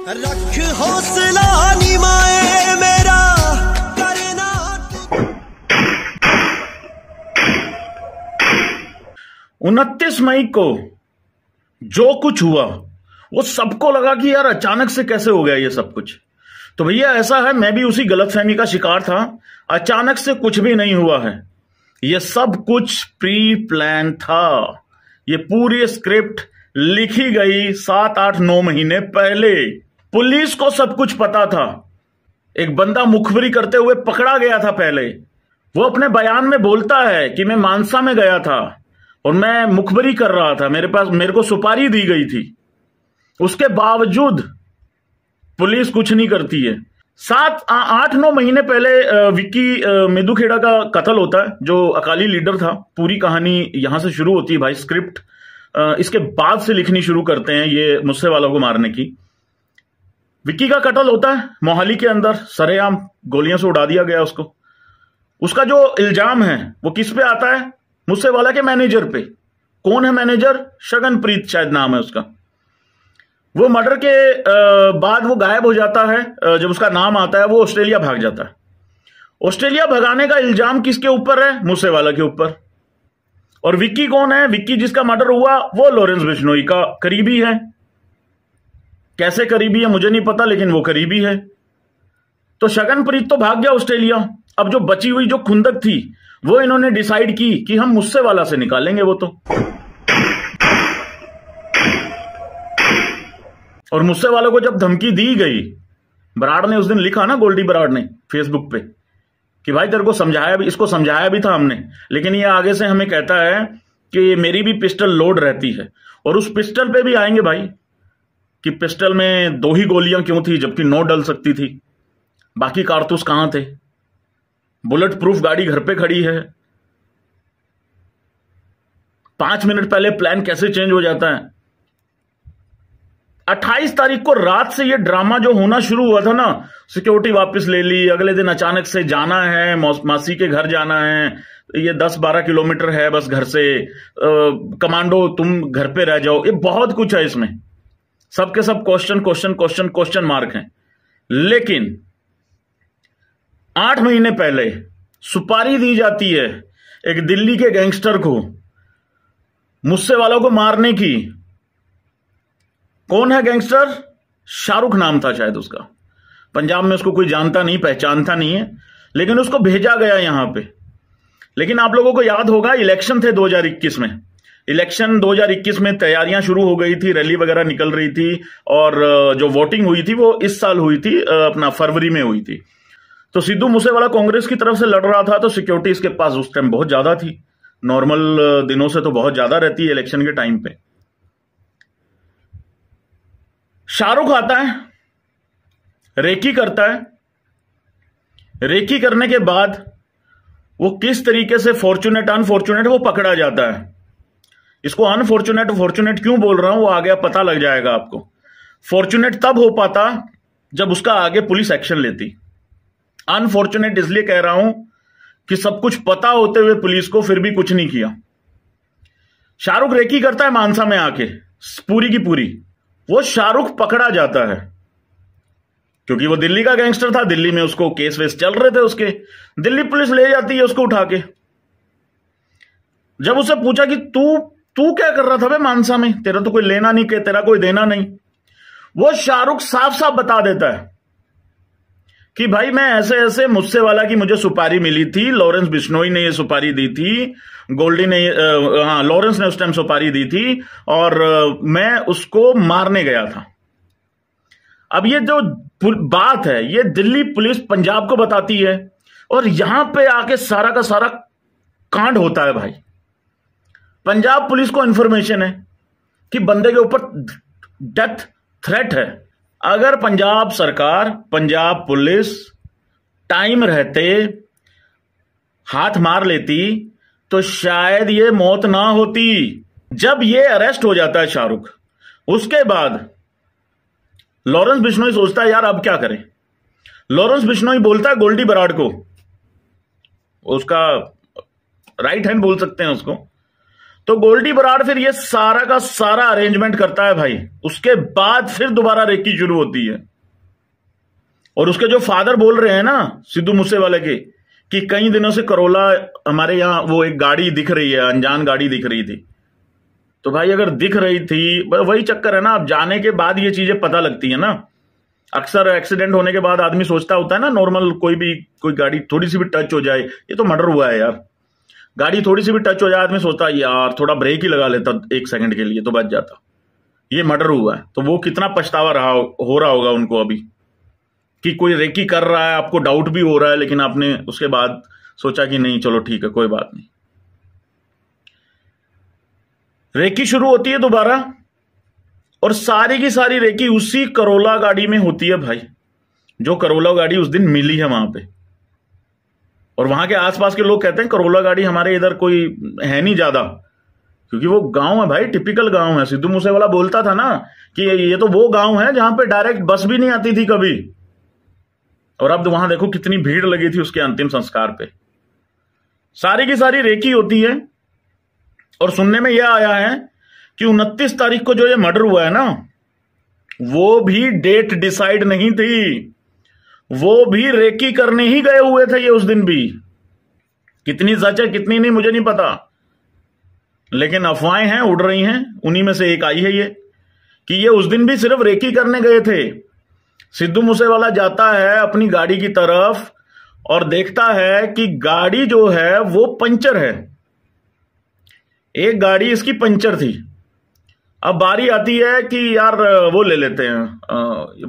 रख हौसला निमाए मेरा करना। 29 मई को जो कुछ हुआ वो सबको लगा कि यार अचानक से कैसे हो गया ये सब कुछ। तो भैया ऐसा है, मैं भी उसी गलतफहमी का शिकार था। अचानक से कुछ भी नहीं हुआ है, ये सब कुछ प्री प्लान था। ये पूरी स्क्रिप्ट लिखी गई 7, 8, 9 महीने पहले। पुलिस को सब कुछ पता था। एक बंदा मुखबिरी करते हुए पकड़ा गया था पहले। वो अपने बयान में बोलता है कि मैं मानसा में गया था और मैं मुखबिरी कर रहा था, मेरे को सुपारी दी गई थी। उसके बावजूद पुलिस कुछ नहीं करती है। 7, 8, 9 महीने पहले विक्की मेदुखेड़ा का कत्ल होता है, जो अकाली लीडर था। पूरी कहानी यहां से शुरू होती है भाई। स्क्रिप्ट इसके बाद से लिखनी शुरू करते हैं ये मुझसे वालों को मारने की। विक्की का कत्ल होता है मोहाली के अंदर, सरेआम गोलियों से उड़ा दिया गया उसको। उसका जो इल्जाम है वो किस पे आता है? मुझसे वाला के मैनेजर पे। कौन है मैनेजर? शगनप्रीत शायद नाम है उसका। वो मर्डर के बाद वो गायब हो जाता है। जब उसका नाम आता है वो ऑस्ट्रेलिया भाग जाता है। ऑस्ट्रेलिया भगाने का इल्जाम किसके ऊपर है? मुझसे वाला के ऊपर। और विक्की कौन है? विक्की जिसका मर्डर हुआ वो लॉरेंस बिश्नोई का करीबी है। कैसे करीबी है मुझे नहीं पता, लेकिन वो करीबी है। तो शगनप्रीत तो भाग गया ऑस्ट्रेलिया। अब जो बची हुई जो खुंदक थी वो इन्होंने डिसाइड की कि हम मुझसे वाला से निकालेंगे वो तो। और मुझसे वालों को जब धमकी दी गई, बराड़ ने उस दिन लिखा ना, गोल्डी बराड़ ने फेसबुक पे कि भाई तेरे को समझाया भी, इसको समझाया भी था हमने, लेकिन ये आगे से हमें कहता है कि मेरी भी पिस्टल लोड रहती है। और उस पिस्टल पे भी आएंगे भाई कि पिस्टल में 2 ही गोलियां क्यों थी जबकि 9 डल सकती थी। बाकी कारतूस कहां थे? बुलेट प्रूफ गाड़ी घर पे खड़ी है। 5 मिनट पहले प्लान कैसे चेंज हो जाता है? 28 तारीख को रात से ये ड्रामा जो होना शुरू हुआ था ना, सिक्योरिटी वापस ले ली, अगले दिन अचानक से जाना है, मासी के घर जाना है, ये 10-12 किलोमीटर है बस घर से, कमांडो तुम घर पे रह जाओ, ये बहुत कुछ है इसमें। सबके सब क्वेश्चन मार्क हैं। लेकिन 8 महीने पहले सुपारी दी जाती है एक दिल्ली के गैंगस्टर को मुझसे वालों को मारने की। कौन है गैंगस्टर? शाहरुख नाम था शायद उसका। पंजाब में उसको कोई जानता नहीं, पहचानता नहीं है, लेकिन उसको भेजा गया यहां पे। लेकिन आप लोगों को याद होगा इलेक्शन थे 2021 में। इलेक्शन 2021 में तैयारियां शुरू हो गई थी, रैली वगैरह निकल रही थी, और जो वोटिंग हुई थी वो इस साल हुई थी, अपना फरवरी में हुई थी। तो सिद्धू मूसेवाला कांग्रेस की तरफ से लड़ रहा था, तो सिक्योरिटी इसके पास उस टाइम बहुत ज्यादा थी। नॉर्मल दिनों से तो बहुत ज्यादा रहती है इलेक्शन के टाइम पे। शाहरुख आता है, रेकी करता है। रेकी करने के बाद वो किस तरीके से फॉर्चुनेट अनफॉर्चुनेट वो पकड़ा जाता है। इसको अनफॉर्चुनेट फॉर्चुनेट क्यों बोल रहा हूं वो आगे पता लग जाएगा आपको। फॉर्चुनेट तब हो पाता जब उसका आगे पुलिस एक्शन लेती। अनफॉर्चुनेट इसलिए कह रहा हूं कि सब कुछ पता होते हुए पुलिस को फिर भी कुछ नहीं किया। शाहरुख रेकी करता है मानसा में आके, पूरी की पूरी। वो शाहरुख पकड़ा जाता है क्योंकि वो दिल्ली का गैंगस्टर था। दिल्ली में उसको केस वेस चल रहे थे उसके। दिल्ली पुलिस ले जाती है उसको उठा के। जब उसे पूछा कि तू क्या कर रहा था बे मानसा में, तेरा तो कोई लेना नहीं, के तेरा कोई देना नहीं, वो शाहरुख साफ साफ बता देता है कि भाई मैं ऐसे ऐसे मुझसे वाला की मुझे सुपारी मिली थी, लॉरेंस बिश्नोई ने ये सुपारी दी थी, गोल्डी ने लॉरेंस ने उस टाइम सुपारी दी थी, और मैं उसको मारने गया था। अब ये जो बात है ये दिल्ली पुलिस पंजाब को बताती है, और यहां पे आके सारा का सारा कांड होता है भाई। पंजाब पुलिस को इंफॉर्मेशन है कि बंदे के ऊपर डेथ थ्रेट है। अगर पंजाब सरकार, पंजाब पुलिस टाइम रहते हाथ मार लेती तो शायद ये मौत ना होती। जब ये अरेस्ट हो जाता है शाहरुख, उसके बाद लॉरेंस बिश्नोई सोचता है यार अब क्या करें। लॉरेंस बिश्नोई बोलता है गोल्डी बराड़ को, उसका राइट हैंड बोल सकते हैं उसको, तो गोल्डी बराड़ फिर ये सारा का सारा अरेंजमेंट करता है भाई। उसके बाद फिर दोबारा रेकी शुरू होती है। और उसके जो फादर बोल रहे हैं ना सिद्धू मूसेवाले के, कि कई दिनों से करोला हमारे यहां वो एक गाड़ी दिख रही है, अनजान गाड़ी दिख रही थी। तो भाई अगर दिख रही थी, वही चक्कर है ना, अब जाने के बाद ये चीजें पता लगती है ना। अक्सर एक्सीडेंट होने के बाद आदमी सोचता होता है ना, नॉर्मल कोई गाड़ी थोड़ी सी भी टच हो जाए, ये तो मर्डर हुआ है यार, गाड़ी थोड़ी सी भी टच हो जाए आदमी सोचता है यार थोड़ा ब्रेक ही लगा लेता 1 सेकंड के लिए तो बच जाता, ये मर्डर हुआ है। तो वो कितना पछतावा हो रहा होगा उनको अभी, कि कोई रेकी कर रहा है, आपको डाउट भी हो रहा है, लेकिन आपने उसके बाद सोचा कि नहीं चलो ठीक है कोई बात नहीं। रेकी शुरू होती है दोबारा, और सारी की सारी रेकी उसी करोला गाड़ी में होती है भाई, जो करोला गाड़ी उस दिन मिली है वहां पे। और वहां के आसपास के लोग कहते हैं करोला गाड़ी हमारे इधर कोई है नहीं ज्यादा, क्योंकि वो गांव है भाई, टिपिकल गांव है। सिद्धू मूसेवाला बोलता था ना कि ये तो वो गांव है जहां पे डायरेक्ट बस भी नहीं आती थी कभी। और अब वहां देखो कितनी भीड़ लगी थी उसके अंतिम संस्कार पे। सारी की सारी रेकी होती है। और सुनने में यह आया है कि 29 तारीख को जो ये मर्डर हुआ है ना, वो भी डेट डिसाइड नहीं थी, वो भी रेकी करने ही गए हुए थे ये उस दिन भी। कितनी सच है कितनी नहीं मुझे नहीं पता, लेकिन अफवाहें हैं, उड़ रही हैं। उन्हीं में से एक आई है ये, कि ये उस दिन भी सिर्फ रेकी करने गए थे। सिद्धू मूसेवाला जाता है अपनी गाड़ी की तरफ और देखता है कि गाड़ी जो है वो पंचर है, एक गाड़ी इसकी पंचर थी। अब बारी आती है कि यार वो ले लेते हैं,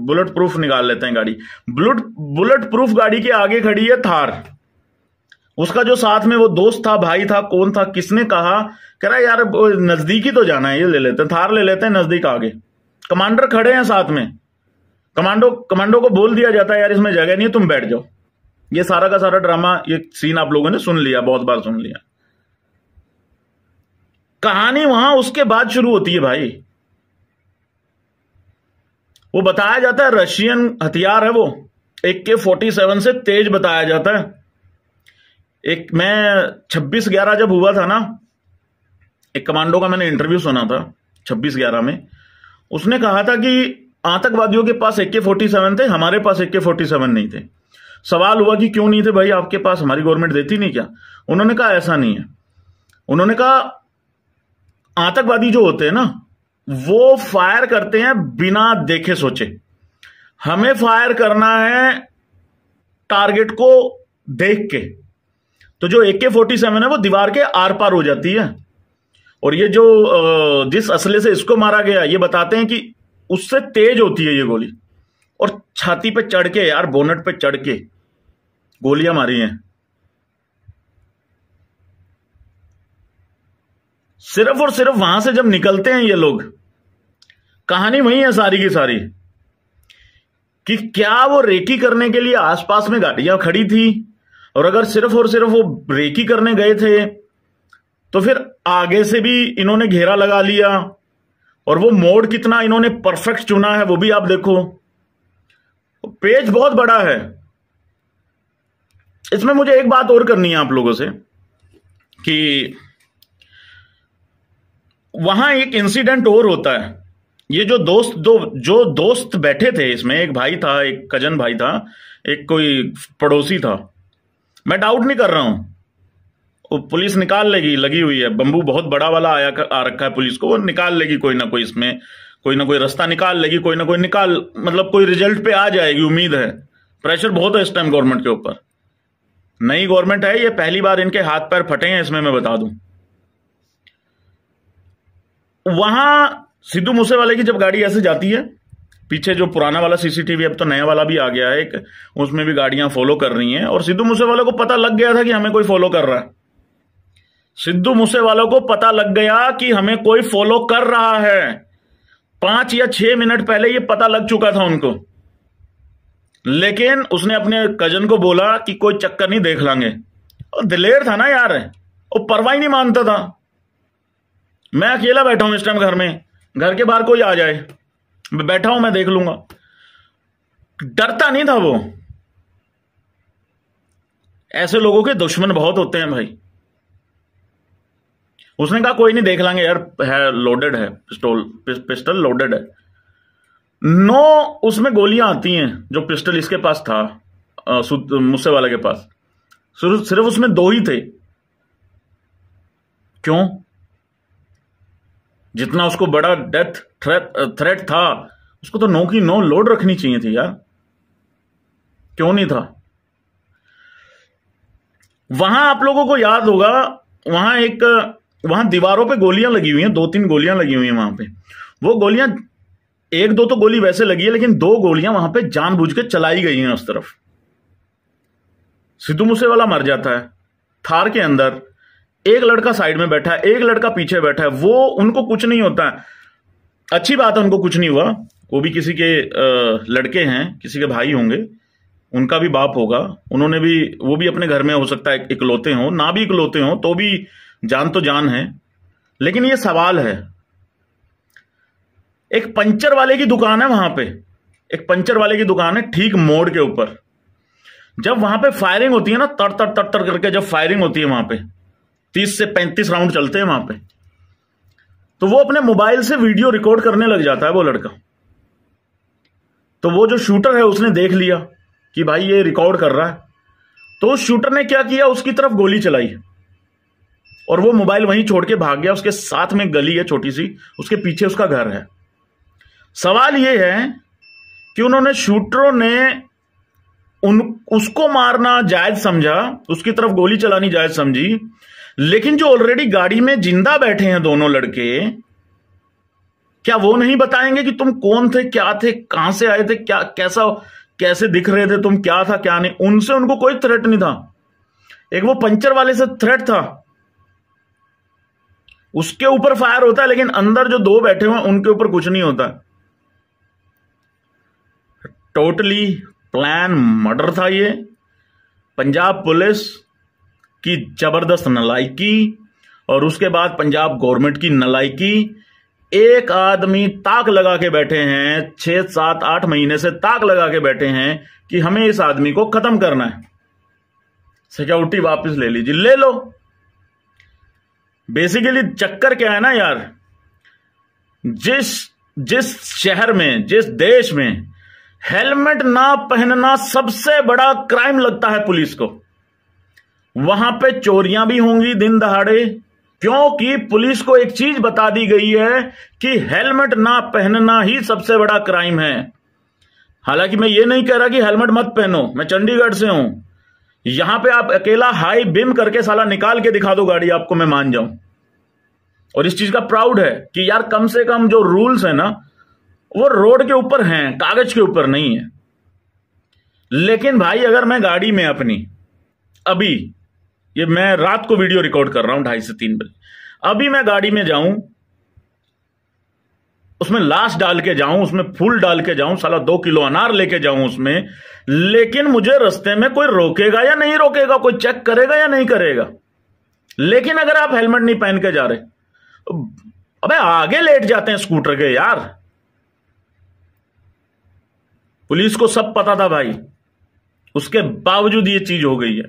बुलेट प्रूफ निकाल लेते हैं गाड़ी। बुलेट प्रूफ गाड़ी के आगे खड़ी है थार। उसका जो साथ में वो दोस्त था, भाई था, कौन था, किसने कहा, कह रहा यार नजदीकी तो जाना है, ये ले लेते हैं, थार ले लेते हैं नजदीक आगे। कमांडर खड़े हैं साथ में, कमांडो को बोल दिया जाता है यार इसमें जगह नहीं है तुम बैठ जाओ। ये सारा का सारा ड्रामा, ये सीन आप लोगों ने सुन लिया, बहुत बार सुन लिया। कहानी वहां उसके बाद शुरू होती है भाई। वो बताया जाता है रशियन हथियार है वो, AK-47 से तेज बताया जाता है। एक मैं 26/11 जब हुआ था ना, एक कमांडो का मैंने इंटरव्यू सुना था 26/11 में। उसने कहा था कि आतंकवादियों के पास AK-47 थे, हमारे पास AK-47 नहीं थे। सवाल हुआ कि क्यों नहीं थे भाई आपके पास, हमारी गवर्नमेंट देती नहीं क्या? उन्होंने कहा ऐसा नहीं है। उन्होंने कहा आतंकवादी जो होते हैं ना, वो फायर करते हैं बिना देखे सोचे, हमें फायर करना है टारगेट को देख के। तो जो AK-47 है वो दीवार के आर पार हो जाती है। और ये जो जिस असले से इसको मारा गया, ये बताते हैं कि उससे तेज होती है ये गोली। और छाती पे चढ़ के यार, बोनट पे चढ़ के गोलियां मारी हैं। सिर्फ और सिर्फ वहां से जब निकलते हैं ये लोग, कहानी वही है सारी की सारी, कि क्या वो रेकी करने के लिए आसपास में गाड़ियां खड़ी थी, और अगर सिर्फ और सिर्फ वो रेकी करने गए थे तो फिर आगे से भी इन्होंने घेरा लगा लिया। और वो मोड़ कितना इन्होंने परफेक्ट चुना है वो भी आप देखो। पेज बहुत बड़ा है। इसमें मुझे एक बात और करनी है आप लोगों से, कि वहां एक इंसिडेंट और होता है। ये जो दोस्त बैठे थे इसमें, एक भाई था, एक कजन भाई था, एक कोई पड़ोसी था। मैं डाउट नहीं कर रहा हूं, वो पुलिस निकाल लेगी, लगी हुई है, बंबू बहुत बड़ा वाला आ रखा है पुलिस को, वो निकाल लेगी कोई ना कोई, इसमें कोई ना कोई रास्ता निकाल लेगी, कोई ना कोई मतलब कोई रिजल्ट पे आ जाएगी, उम्मीद है। प्रेशर बहुत है इस टाइम गवर्नमेंट के ऊपर। नई गवर्नमेंट है, ये पहली बार इनके हाथ पैर फटे हैं इसमें, मैं बता दूं। वहां सिद्धू मूसेवाले की जब गाड़ी ऐसे जाती है, पीछे जो पुराना वाला CCTV, अब तो नया वाला भी आ गया है एक, उसमें भी गाड़ियां फॉलो कर रही हैं। और सिद्धू मूसेवाले को पता लग गया था कि हमें कोई फॉलो कर रहा है। सिद्धू मूसेवाले को पता लग गया कि हमें कोई फॉलो कर रहा है। 5 या 6 मिनट पहले ये पता लग चुका था उनको। लेकिन उसने अपने कजन को बोला कि कोई चक्कर नहीं, देख लांगे। और दिलेर था ना यार, वो परवाह ही नहीं मानता था। मैं अकेला बैठा हूं इस टाइम घर में, घर के बाहर कोई आ जाए, बैठा हूं, मैं देख लूंगा। डरता नहीं था वो। ऐसे लोगों के दुश्मन बहुत होते हैं भाई। उसने कहा कोई नहीं, देख लेंगे यार, है लोडेड है, पिस्टल लोडेड है। 9 उसमें गोलियां आती हैं जो पिस्टल इसके पास था, मुझसे वाले के पास, सिर्फ उसमें 2 ही थे। क्यों? जितना उसको बड़ा डेथ थ्रेट था, उसको तो 9 की 9 लोड रखनी चाहिए थी यार, क्यों नहीं था? वहां आप लोगों को याद होगा, वहां दीवारों पे गोलियां लगी हुई हैं, 2-3 गोलियां लगी हुई हैं वहां पे। वो गोलियां 1-2 तो गोली वैसे लगी है, लेकिन 2 गोलियां वहां पे जानबूझ के चलाई गई हैं उस तरफ। सिद्धू मूसेवाला मर जाता है थार के अंदर, एक लड़का साइड में बैठा है, एक लड़का पीछे बैठा है, वो उनको कुछ नहीं होता है। अच्छी बात है, उनको कुछ नहीं हुआ, वो भी किसी के लड़के हैं, किसी के भाई होंगे, उनका भी बाप होगा, उन्होंने भी, वो भी अपने घर में हो सकता है इकलौते हो, ना भी इकलौते हो तो भी जान तो जान है। लेकिन ये सवाल है, एक पंचर वाले की दुकान है वहां पे, एक पंचर वाले की दुकान है ठीक मोड़ के ऊपर। जब वहां पे फायरिंग होती है ना, तर तर तर तर करके जब फायरिंग होती है वहां पे, 30 से 35 राउंड चलते हैं वहां पे, तो वो अपने मोबाइल से वीडियो रिकॉर्ड करने लग जाता है वो लड़का। तो वो जो शूटर है उसने देख लिया कि भाई ये रिकॉर्ड कर रहा है, तो उस शूटर ने क्या किया, उसकी तरफ गोली चलाई और वो मोबाइल वहीं छोड़ के भाग गया। उसके साथ में गली है छोटी सी, उसके पीछे उसका घर है। सवाल ये है कि उन्होंने, शूटरों ने उसको मारना जायज समझा, उसकी तरफ गोली चलानी जायज समझी, लेकिन जो ऑलरेडी गाड़ी में जिंदा बैठे हैं दोनों लड़के, क्या वो नहीं बताएंगे कि तुम कौन थे, क्या थे, कहां से आए थे, क्या कैसे दिख रहे थे तुम, क्या था क्या नहीं? उनसे उनको कोई थ्रेट नहीं था। एक वो पंचर वाले से थ्रेट था, उसके ऊपर फायर होता है, लेकिन अंदर जो 2 बैठे हुए उनके ऊपर कुछ नहीं होता। टोटली प्लान मर्डर था ये। पंजाब पुलिस की जबरदस्त नलायकी और उसके बाद पंजाब गवर्नमेंट की नलायकी। एक आदमी ताक लगा के बैठे हैं, 6, 7, 8 महीने से ताक लगा के बैठे हैं कि हमें इस आदमी को खत्म करना है, सिक्योरिटी वापस ले लीजिए, ले लो। बेसिकली चक्कर क्या है ना यार, जिस शहर में, जिस देश में हेलमेट ना पहनना सबसे बड़ा क्राइम लगता है पुलिस को, वहां पे चोरियां भी होंगी दिन दहाड़े, क्योंकि पुलिस को एक चीज बता दी गई है कि हेलमेट ना पहनना ही सबसे बड़ा क्राइम है। हालांकि मैं ये नहीं कह रहा कि हेलमेट मत पहनो, मैं चंडीगढ़ से हूं, यहां पे आप अकेला हाई बिम करके साला निकाल के दिखा दो गाड़ी आपको, मैं मान जाऊं। और इस चीज का प्राउड है कि यार कम से कम जो रूल्स है ना वो रोड के ऊपर हैं, कागज के ऊपर नहीं है। लेकिन भाई अगर मैं गाड़ी में अपनी, अभी ये मैं रात को वीडियो रिकॉर्ड कर रहा हूं 2:30 से 3 बजे, अभी मैं गाड़ी में जाऊं, उसमें लाश डाल के जाऊं, उसमें फूल डाल के जाऊं, साला 2 किलो अनार लेके जाऊं उसमें, लेकिन मुझे रास्ते में कोई रोकेगा या नहीं रोकेगा, कोई चेक करेगा या नहीं करेगा। लेकिन अगर आप हेलमेट नहीं पहन के जा रहे, अबे आगे लेट जाते हैं स्कूटर के यार। पुलिस को सब पता था भाई, उसके बावजूद ये चीज हो गई है।